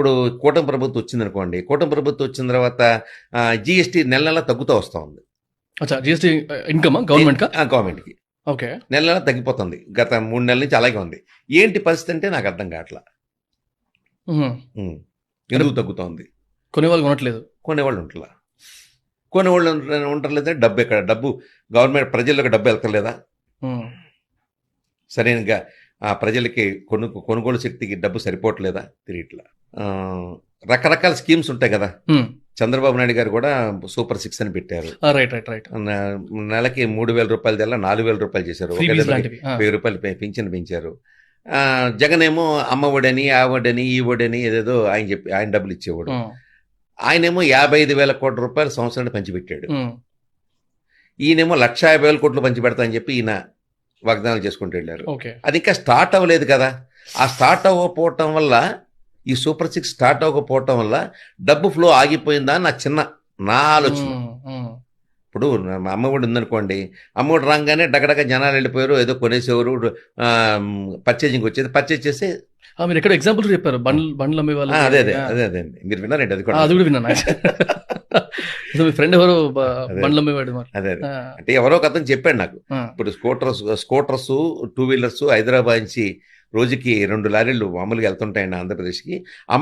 ఇప్పుడు కూటమి ప్రభుత్వం వచ్చిందనుకోండి, కూటమి ప్రభుత్వం వచ్చిన తర్వాత జిఎస్టీ నెల నెల తగ్గుతూ వస్తూ ఉంది. అచ్చా, జిఎస్టీ ఇన్కమ్ గవర్నమెంట్ గవర్నమెంట్కి ఓకే, నెల నెల తగ్గిపోతుంది. గత 3 నెలల నుంచి అలాగే ఉంది. ఏంటి పరిస్థితి అంటే నాకు అర్థం కావట్లా. ఎందుకు తగ్గుతోంది? కొనేవాళ్ళు కొనట్లేదు, కొనేవాళ్ళు ఉంటలా. కొనేవాళ్ళు ఉండట్లేదంటే డబ్బు గవర్నమెంట్ ప్రజలకు డబ్బు వెళ్తలేదా? సరైనగా ప్రజలకి కొనుగోలు శక్తికి డబ్బు సరిపోవట్లేదా? తిరిగిట్లా. రకరకాల స్కీమ్స్ ఉంటాయి కదా. చంద్రబాబు నాయుడు గారు కూడా సూపర్ 6 అని పెట్టారు. నెలకి 3,000 రూపాయలు తెల్ల 4,000 రూపాయలు చేశారు. 1,000 రూపాయలు పింఛన్ పెంచారు. జగన్ ఏమో అమ్మ ఒడని ఆ ఒడని ఈ ఒడని ఏదేదో ఆయన డబ్బులు ఇచ్చేవాడు. ఆయనేమో 55,000 కోట్ల రూపాయలు సంవత్సరాన్ని పంచిపెట్టాడు. ఈయనేమో 1,50,000 కోట్లు పంచిపెడతా అని చెప్పి ఈయన వాగ్దానాలు చేసుకుంటూ వెళ్ళారు. అది ఇంకా స్టార్ట్ అవ్వలేదు కదా. ఆ స్టార్ట్ అవ్వకపోవటం వల్ల, ఈ సూపర్ 6 స్టార్ట్ అవ్వకపోవటం వల్ల డబ్బు ఫ్లో ఆగిపోయిందా అని నా ఆలోచన. ఇప్పుడు అమ్మఒడి ఉందనుకోండి, అమ్మఒడి రాగానే డగడగ జనాలు వెళ్ళిపోయారు, ఏదో కొనేసేవారు, పర్చేజింగ్ వచ్చేది, పర్చేజ్ చేసి. మీరు ఎక్కడ ఎగ్జాంపుల్ చెప్పారు, బండ్లు అమ్మే వాళ్ళు. అదే మీరు విన్నారండి? అది కూడా విన్నాను. మీ ఫ్రెండ్ ఎవరు బండ్లు అమ్మేవాడు? అదే అంటే ఎవరో ఒక అతను చెప్పాడు నాకు. ఇప్పుడు స్కూటర్స్ 2 వీలర్స్ హైదరాబాద్ నుంచి రోజుకి 2 లారీలు మామూలుగా వెళ్తుంటాయండి ఆంధ్రప్రదేశ్కి.